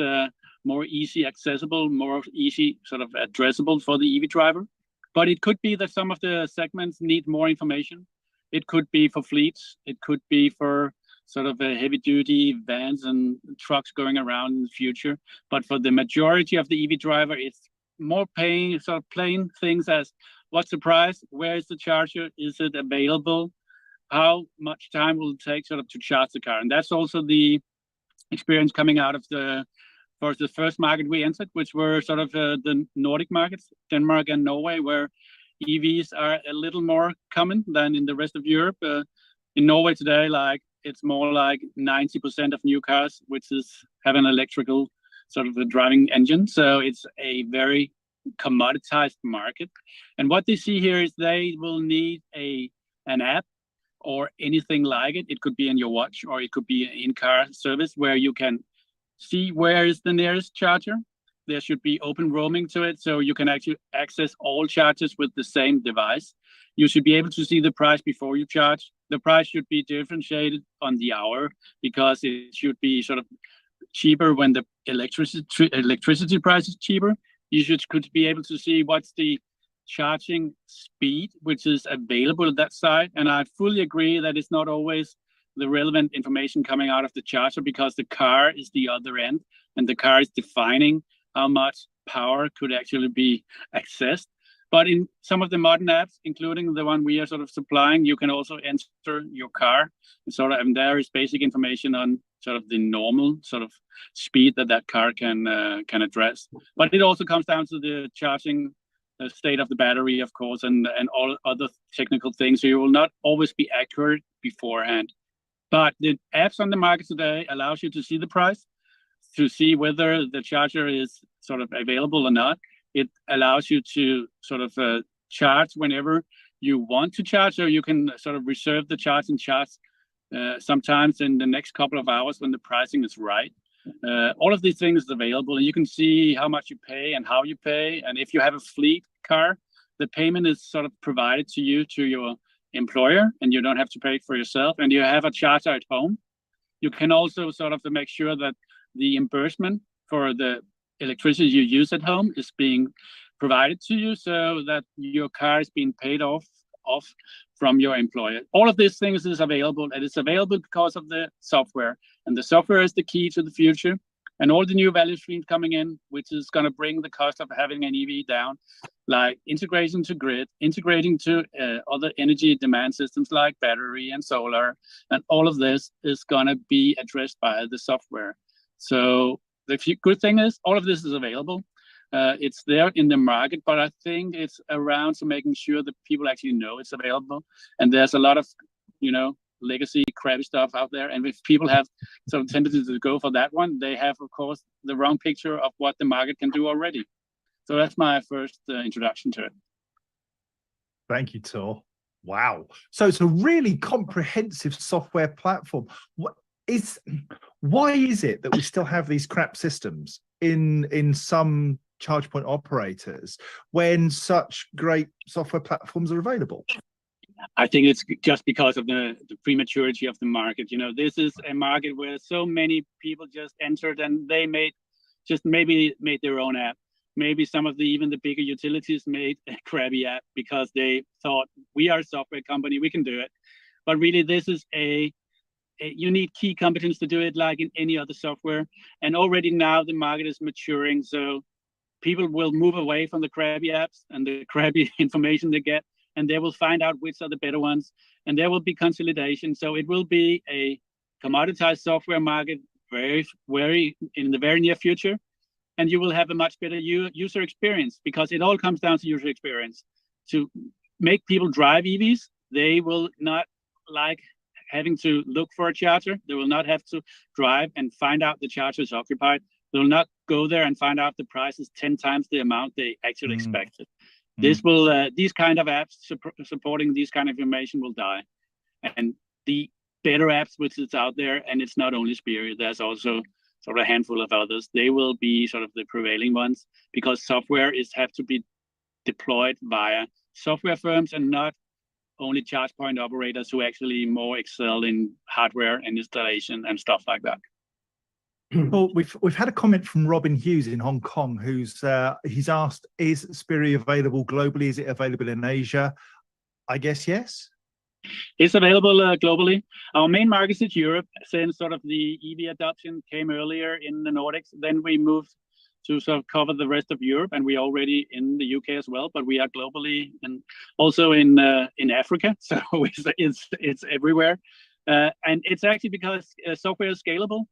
more easy accessible, more easy sort of addressable for the EV driver. But it could be that some of the segments need more information. It could be for fleets. It could be for sort of heavy duty vans and trucks going around in the future. But for the majority of the EV driver, it's more plain things as what's the price? Where is the charger? Is it available? How much time will it take sort of to charge the car? And that's also the experience coming out of the first market we entered, which were sort of the Nordic markets, Denmark and Norway, where EVs are a little more common than in the rest of Europe. In Norway today, it's more like 90% of new cars, which have an electrical sort of a driving engine. So it's a very commoditized market. And what they see here is they will need an app or anything like it. It could be in your watch or it could be an in-car service where you can see where is the nearest charger. There should be open roaming to it, so you can actually access all chargers with the same device. You should be able to see the price before you charge. The price should be differentiated on the hour because it should be sort of cheaper when the electricity price is cheaper. You could be able to see what's the charging speed which is available at that side. And I fully agree that it's not always the relevant information coming out of the charger because the car is the other end and the car is defining how much power could actually be accessed. But in some of the modern apps, including the one we are sort of supplying, you can also enter your car and there is basic information on sort of the normal sort of speed that car can address. But it also comes down to the charging state of the battery, of course, and all other technical things. So you will not always be accurate beforehand. But the apps on the market today allows you to see the price, to see whether the charger is sort of available or not. It allows you to sort of charge whenever you want to charge, or you can sort of reserve the charge and charge sometimes in the next couple of hours when the pricing is right. All of these things is available, and you can see how much you pay and how you pay. And if you have a fleet car, the payment is sort of provided to you, to your employer, and you don't have to pay it for yourself, and you have a charger at home. You can also sort of make sure that the reimbursement for the electricity you use at home is being provided to you, so that your car is being paid off from your employer. All of these things is available, and it's available because of the software, and the software is the key to the future. And all the new value streams coming in, which is going to bring the cost of having an EV down, like integration to grid, integrating to other energy demand systems like battery and solar, and all of this is going to be addressed by the software. So the good thing is all of this is available. It's there in the market, but I think it's around to making sure that people actually know it's available. And there's a lot of, legacy crappy stuff out there. And if people have sort of tendency to go for that one, they have, of course, the wrong picture of what the market can do already. So that's my first introduction to it. Thank you, Tor. Wow. So it's a really comprehensive software platform. Why is it that we still have these crap systems in some charge point operators when such great software platforms are available? I think it's just because of the prematurity of the market. This is a market where so many people just entered, and they maybe made their own app. Maybe some of even the bigger utilities made a crappy app because they thought, we are a software company, we can do it. But really, this is you need key competence to do it, like in any other software. And already now the market is maturing, so people will move away from the crappy apps and the crappy information they get, and they will find out which are the better ones, and there will be consolidation. So it will be a commoditized software market very in the very near future, and you will have a much better user experience, because it all comes down to user experience. To make people drive EVs, they will not like having to look for a charger. They will not have to drive and find out the charger is occupied. They will not go there and find out the price is 10 times the amount they actually expected. This will these kind of apps supporting these kind of information will die, and the better apps which is out there, and it's not only Spirii, there's also sort of a handful of others. They will be sort of the prevailing ones, because software have to be deployed via software firms and not only charge point operators who actually more excel in hardware and installation and stuff like that. Well, we've had a comment from Robin Hughes in Hong Kong, he's asked, is Spirii available globally? Is it available in Asia? I guess yes. It's available globally. Our main market is Europe, since sort of the EV adoption came earlier in the Nordics. Then we moved to sort of cover the rest of Europe, and we're already in the UK as well. But we are globally and also in Africa, so it's everywhere. And it's actually because software is scalable.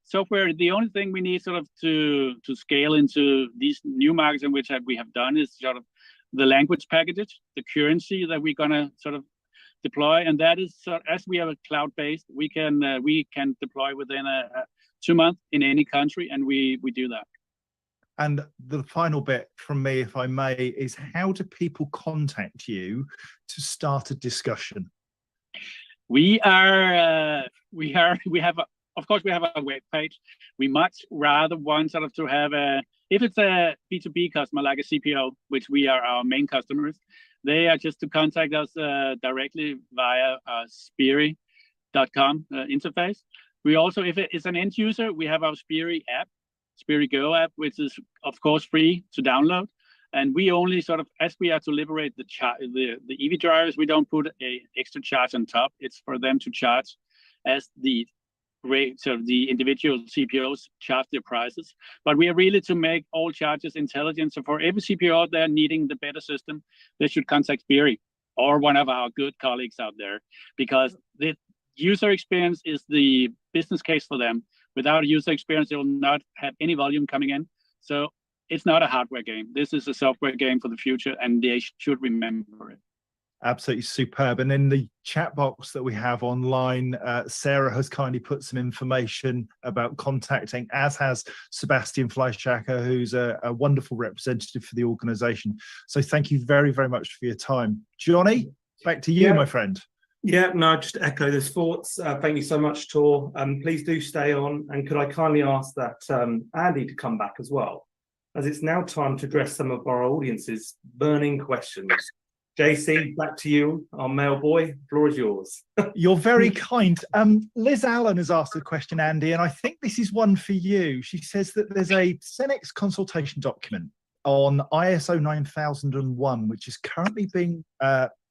Software, the only thing we need sort of to scale into these new markets in which we have done is sort of the language packages, the currency that we're gonna sort of deploy, and that is as we are cloud-based, we can deploy within 2 months in any country, and we do that. And the final bit from me, if I may, is how do people contact you to start a discussion? Of course, we have a web page. We much rather want sort of to have if it's a B2B customer like a CPO, which we are our main customers, they are just to contact us directly via Spirii.com interface. We also, if it is an end user, we have our Spirii app, Spirii Go app, which is of course free to download. And we only sort of, as we are to liberate the EV drivers, we don't put a extra charge on top. It's for them to charge as the rates of the individual CPOs charge their prices. But we are really to make all chargers intelligent. So for every CPO out there needing the better system, they should contact Spirii or one of our good colleagues out there, because the user experience is the business case for them. Without a user experience, they will not have any volume coming in. So it's not a hardware game. This is a software game for the future, and they should remember it. Absolutely superb. And in the chat box that we have online, Sarah has kindly put some information about contacting, as has Sebastian Fleischhacker, who's a wonderful representative for the organisation. So thank you very, very much for your time. Johnny, back to you, my friend. Yeah, no, just to echo those thoughts. Thank you so much, Tor. Please do stay on. And could I kindly ask that Andy to come back as well, as it's now time to address some of our audience's burning questions. JC, back to you, our mail boy. Floor is yours. You're very kind. Liz Allen has asked a question, Andy, and I think this is one for you. She says that there's a Cenex consultation document on ISO 9001, which is currently being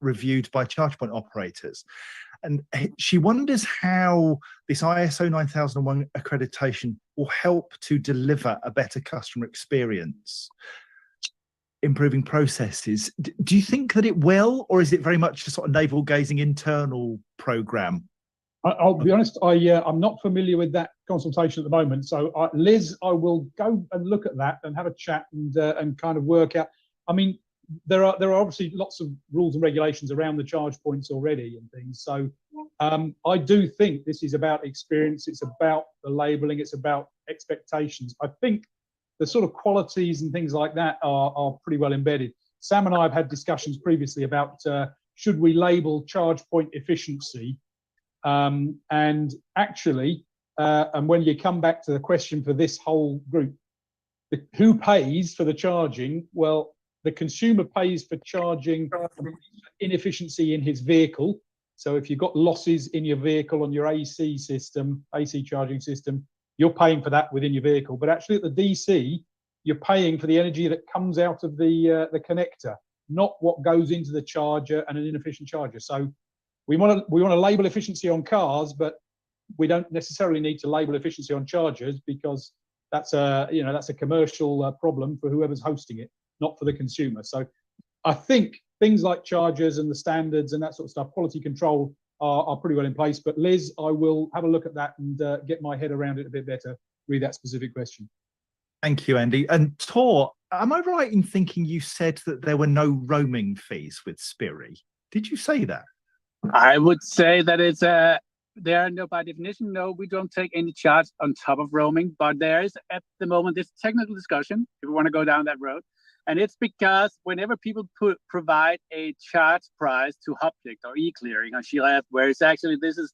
reviewed by ChargePoint operators. And she wonders how this ISO 9001 accreditation will help to deliver a better customer experience, improving processes. Do you think that it will, or is it very much a sort of navel-gazing internal program? I'll be honest, I'm not familiar with that consultation at the moment. So, Liz, I will go and look at that and have a chat and kind of work out. I mean, there are obviously lots of rules and regulations around the charge points already and things. So, I do think this is about experience. It's about the labelling. It's about expectations. I think the sort of qualities and things like that are pretty well embedded. Sam and I have had discussions previously about should we label charge point efficiency. And actually, and when you come back to the question for this whole group, who pays for the charging? Well, the consumer pays for charging inefficiency in his vehicle. So if you've got losses in your vehicle on your AC system, AC charging system, you're paying for that within your vehicle. But actually at the DC, you're paying for the energy that comes out of the connector, not what goes into the charger and an inefficient charger. So we want to label efficiency on cars, but we don't necessarily need to label efficiency on chargers, because that's a commercial problem for whoever's hosting it, not for the consumer. So I think things like chargers and the standards and that sort of stuff, quality control are pretty well in place. But Liz, I will have a look at that and get my head around it a bit better, read that specific question. Thank you, Andy. And Tor, am I right in thinking you said that there were no roaming fees with Spirii? Did you say that? I would say that it's there are no, by definition, no, we don't take any charge on top of roaming, but there is at the moment this technical discussion, if we want to go down that road. And it's because whenever people provide a charge price to Hoptics or eClearing or SheLab, where it's actually, this is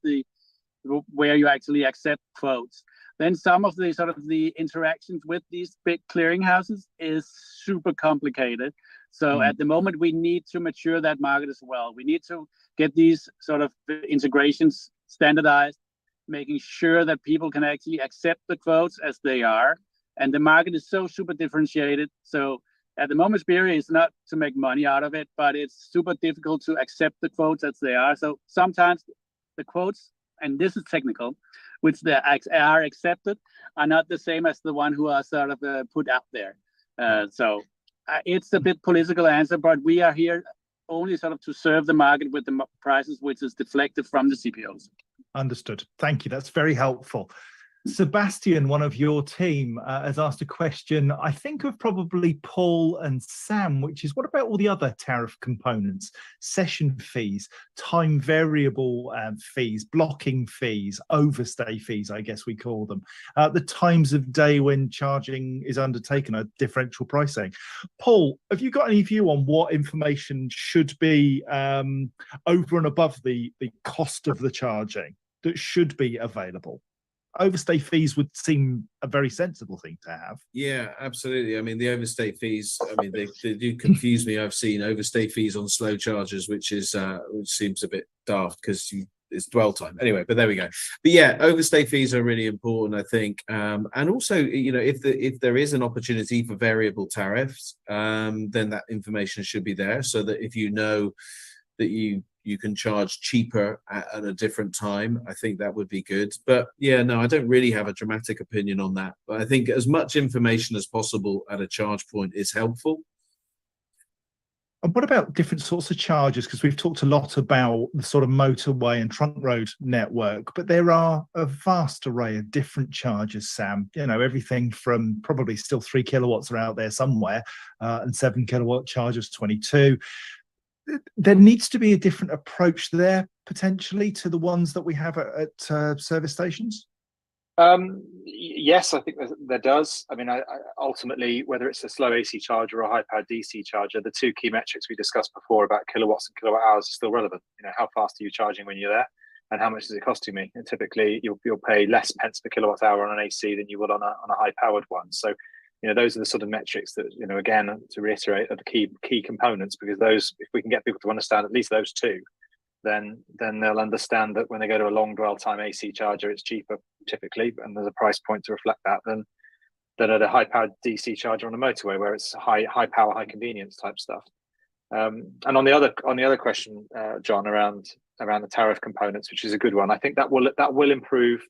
where you actually accept quotes, then some of the sort of the interactions with these big clearinghouses is super complicated. So at the moment, we need to mature that market as well. We need to get these sort of integrations standardized, making sure that people can actually accept the quotes as they are. And the market is so super differentiated. So at the moment, Spirii is not to make money out of it, but it's super difficult to accept the quotes as they are. So sometimes the quotes, and this is technical, which they are accepted, are not the same as the one who are sort of put out there. So it's a bit political answer, but we are here only sort of to serve the market with the prices which is deflected from the CPOs. Understood. Thank you. That's very helpful. Sebastian, one of your team, has asked a question, I think of probably Paul and Sam, which is, what about all the other tariff components? Session fees, time variable fees, blocking fees, overstay fees, I guess we call them. The times of day when charging is undertaken, a differential pricing. Paul, have you got any view on what information should be over and above the cost of the charging that should be available? Overstay fees would seem a very sensible thing to have. Yeah, absolutely. I mean, the overstay fees, I mean, they do confuse me. I've seen overstay fees on slow chargers, which seems a bit daft because it's dwell time. Anyway, but there we go. But yeah, overstay fees are really important, I think. And also, you know, if there is an opportunity for variable tariffs, then that information should be there, so that if you know that you can charge cheaper at a different time, I think that would be good. But yeah, no, I don't really have a dramatic opinion on that. But I think as much information as possible at a charge point is helpful. And what about different sorts of chargers? Because we've talked a lot about the sort of motorway and trunk road network, but there are a vast array of different chargers, Sam. You know, everything from probably still 3 kilowatts are out there somewhere, and 7 kilowatt chargers, 22. There needs to be a different approach there potentially to the ones that we have at service stations. Yes, I think there does. I mean, I ultimately, whether it's a slow AC charger or a high-powered DC charger, the two key metrics we discussed before about kilowatts and kilowatt hours are still relevant. You know, how fast are you charging when you're there, and how much is it costing me? And typically, you'll pay less pence per kilowatt hour on an AC than you would on a high-powered one. So, you know, those are the sort of metrics that, you know, again, to reiterate, are the key components, because those, if we can get people to understand at least those two, then they'll understand that when they go to a long dwell time AC charger, it's cheaper typically, and there's a price point to reflect that than at a high powered DC charger on a motorway where it's high power, high convenience type stuff. And on the other question, John, around the tariff components, which is a good one, I think that will improve.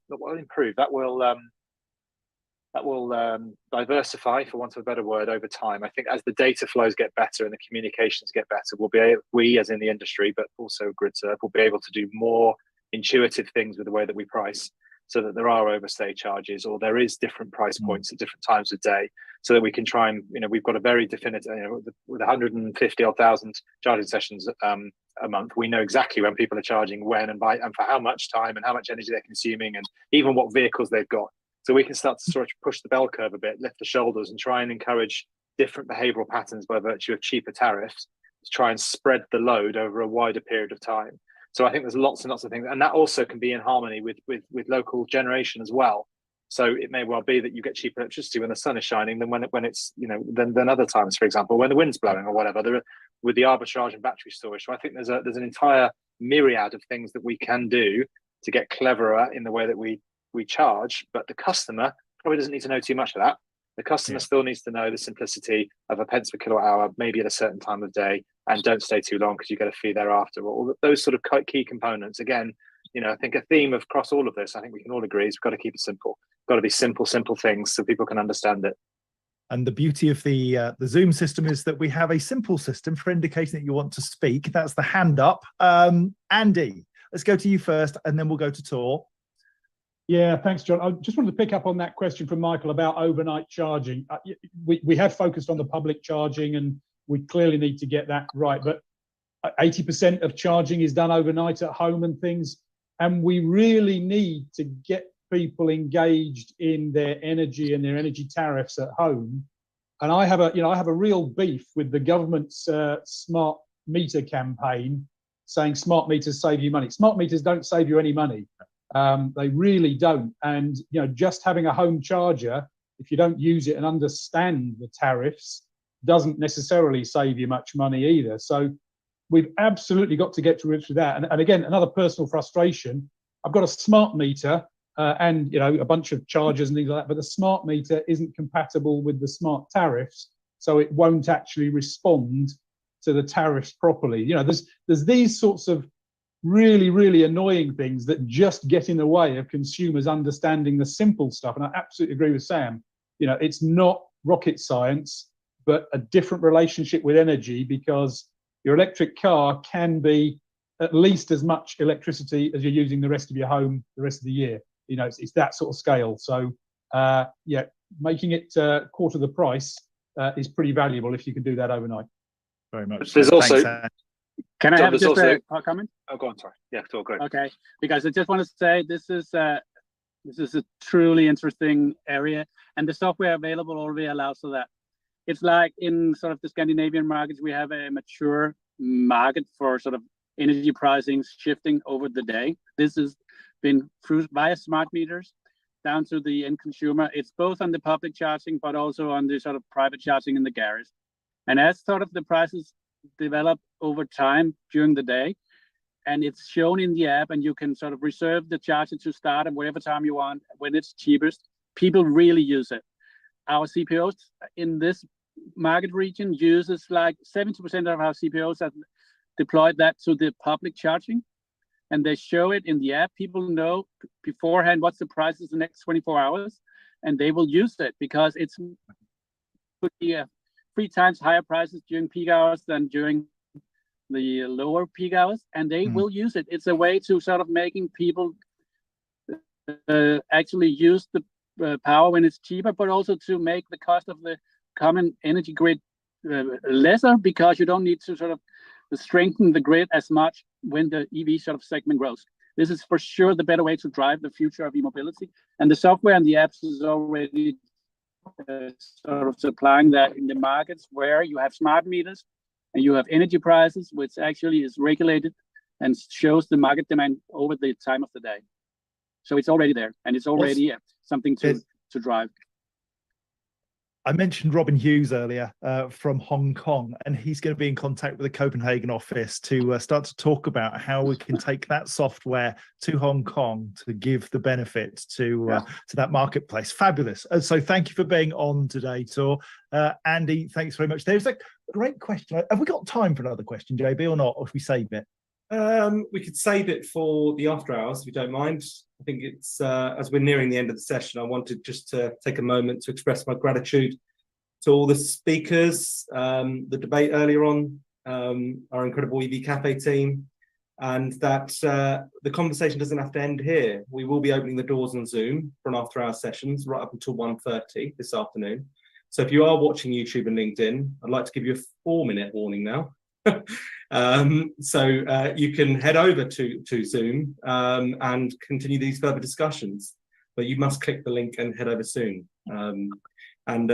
That will diversify, for want of a better word, over time. I think as the data flows get better and the communications get better, we as in the industry, but also GridServe, will be able to do more intuitive things with the way that we price, so that there are overstay charges, or there is different price points at different times of day, so that we can try and, you know, we've got a very definitive, you know, with 150 odd thousand charging sessions a month, we know exactly when people are charging when and for how much time and how much energy they're consuming, and even what vehicles they've got. So we can start to sort of push the bell curve a bit, lift the shoulders, and try and encourage different behavioural patterns by virtue of cheaper tariffs to try and spread the load over a wider period of time. So I think there's lots and lots of things, and that also can be in harmony with local generation as well. So it may well be that you get cheaper electricity when the sun is shining than when it's, you know, than other times, for example, when the wind's blowing or whatever. With the arbitrage and battery storage, so I think there's an entire myriad of things that we can do to get cleverer in the way that we charge, but the customer probably doesn't need to know too much of that. The customer still needs to know the simplicity of a pence per kilowatt hour, maybe at a certain time of day, and don't stay too long because you get a fee thereafter. All those sort of key components. Again, you know, I think a theme across all of this, I think we can all agree, is we've got to keep it simple. Got to be simple things so people can understand it. And the beauty of the Zoom system is that we have a simple system for indicating that you want to speak. That's the hand up. Andy, let's go to you first, and then we'll go to Tor. Yeah, thanks, John. I just wanted to pick up on that question from Michael about overnight charging. We have focused on the public charging, and we clearly need to get that right. But 80% of charging is done overnight at home and things, and we really need to get people engaged in their energy and their energy tariffs at home. And I have a real beef with the government's smart meter campaign, saying smart meters save you money. Smart meters don't save you any money. They really don't. And, you know, just having a home charger, if you don't use it and understand the tariffs, doesn't necessarily save you much money either. So we've absolutely got to get to grips with that. And again, another personal frustration, I've got a smart meter and, you know, a bunch of chargers and things like that, but the smart meter isn't compatible with the smart tariffs, so it won't actually respond to the tariffs properly. You know, there's these sorts of really annoying things that just get in the way of consumers understanding the simple stuff. And I absolutely agree with Sam. You know, it's not rocket science, but a different relationship with energy, because your electric car can be at least as much electricity as you're using the rest of your home the rest of the year. You know, it's that sort of scale. So yeah, making it quarter the price is pretty valuable if you can do that overnight. Very much. There's also. Can I John, have there's just also a comment? Oh, go on. Sorry. Yeah, it's all good. Okay, because I just want to say this is a truly interesting area, and the software available already allows for that. It's like in sort of the Scandinavian markets, we have a mature market for sort of energy pricing shifting over the day. This has been through via smart meters down to the end consumer. It's both on the public charging, but also on the sort of private charging in the garage. And as sort of the prices develop over time during the day, and it's shown in the app, and you can sort of reserve the charger to start at whatever time you want when it's cheapest. People really use it. Our CPOs in this market region uses like 70% of our CPOs have deployed that to the public charging, and they show it in the app. People know beforehand what's the prices the next 24 hours, and they will use it because it's 3 times higher prices during peak hours than during the lower peak hours, and they will use it. It's a way to sort of making people actually use the power when it's cheaper, but also to make the cost of the common energy grid lesser, because you don't need to sort of strengthen the grid as much when the EV sort of segment grows. This is for sure the better way to drive the future of e-mobility, and the software and the apps is already sort of supplying that in the markets where you have smart meters and you have energy prices, which actually is regulated and shows the market demand over the time of the day. So it's already there, and it's already something to drive. I mentioned Robin Hughes earlier from Hong Kong, and he's going to be in contact with the Copenhagen office to start to talk about how we can take that software to Hong Kong to give the benefits to that marketplace. Fabulous. So thank you for being on today, Tor. Andy, thanks very much. There's a great question. Have we got time for another question, JB, or not? Or should we save it? We could save it for the after hours, if you don't mind. I think it's as we're nearing the end of the session, I wanted just to take a moment to express my gratitude to all the speakers, the debate earlier on, our incredible EV Cafe team, and that the conversation doesn't have to end here. We will be opening the doors on Zoom for an after hour sessions right up until 1:30 this afternoon. So if you are watching YouTube and LinkedIn, I'd like to give you a 4-minute warning now. So you can head over to Zoom and continue these further discussions, but you must click the link and head over soon. And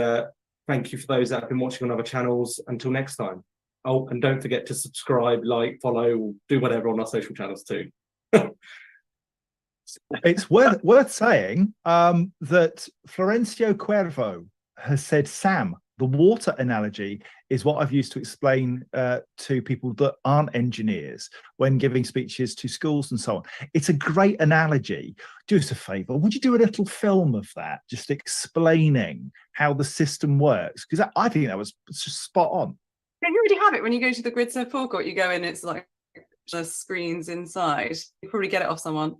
thank you for those that have been watching on other channels. Until next time. Oh, and don't forget to subscribe, like, follow, do whatever on our social channels too. It's worth saying that Florencio Cuervo has said, Sam, the water analogy is what I've used to explain to people that aren't engineers when giving speeches to schools and so on. It's a great analogy. Do us a favor. Would you do a little film of that, just explaining how the system works? Because I think that was just spot on. Yeah, you already have it when you go to the GridServe forecourt. You go in, it's like the screens inside. You probably get it off someone.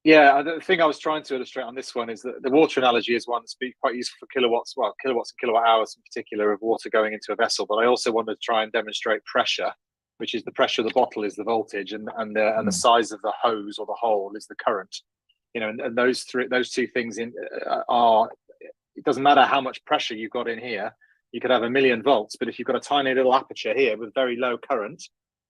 Yeah, the thing I was trying to illustrate on this one is that the water analogy is one that's quite useful for kilowatts and kilowatt hours in particular of water going into a vessel. But I also wanted to try and demonstrate pressure, which is the pressure of the bottle is the voltage, and the size of the hose or the hole is the current. You know, and those two things are. It doesn't matter how much pressure you've got in here. You could have 1,000,000 volts, but if you've got a tiny little aperture here with very low current,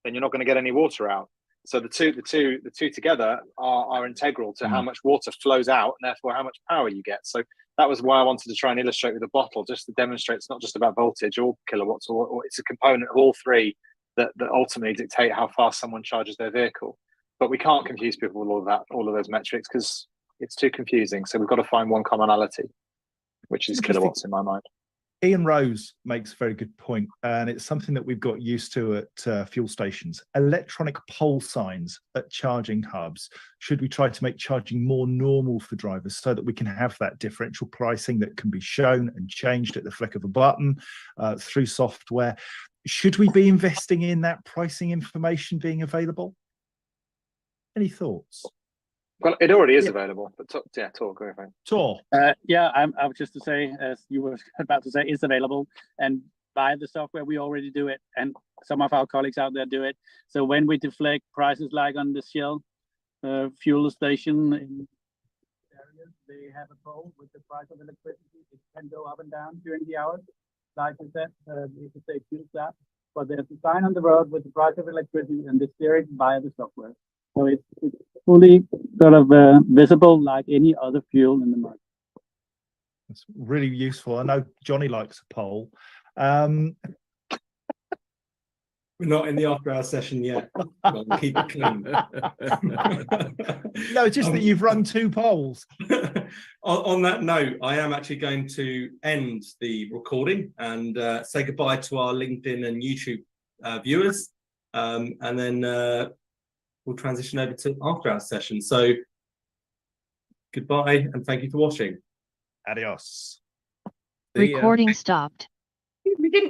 then you're not going to get any water out. So the two together are integral to how much water flows out, and therefore how much power you get. So that was why I wanted to try and illustrate with a bottle, just to demonstrate it's not just about voltage or kilowatts, or it's a component of all three that ultimately dictate how fast someone charges their vehicle. But we can't confuse people with all of those metrics, because it's too confusing. So we've got to find one commonality, which is kilowatts in my mind. Ian Rose makes a very good point, and it's something that we've got used to at fuel stations. Electronic pole signs at charging hubs. Should we try to make charging more normal for drivers so that we can have that differential pricing that can be shown and changed at the flick of a button through software? Should we be investing in that pricing information being available? Any thoughts? Well, it already is available, but Tor, go ahead. Tor. I was just to say, as you were about to say, it's available, and by the software we already do it, and some of our colleagues out there do it. So when we deflect prices like on the Shell fuel station in areas, they have a pole with the price of electricity. It can go up and down during the hours, like I said, you could say fuel that, but there's a sign on the road with the price of electricity, and they steer it via the software. So it's fully sort of visible like any other fuel in the market. That's really useful. I know Johnny likes a poll. We're not in the after-hour session yet. We'll keep it clean. No, just that you've run 2 polls. On that note, I am actually going to end the recording and say goodbye to our LinkedIn and YouTube viewers, and then we'll transition over to after-hour session. So goodbye and thank you for watching. Adios. Recording stopped. We didn't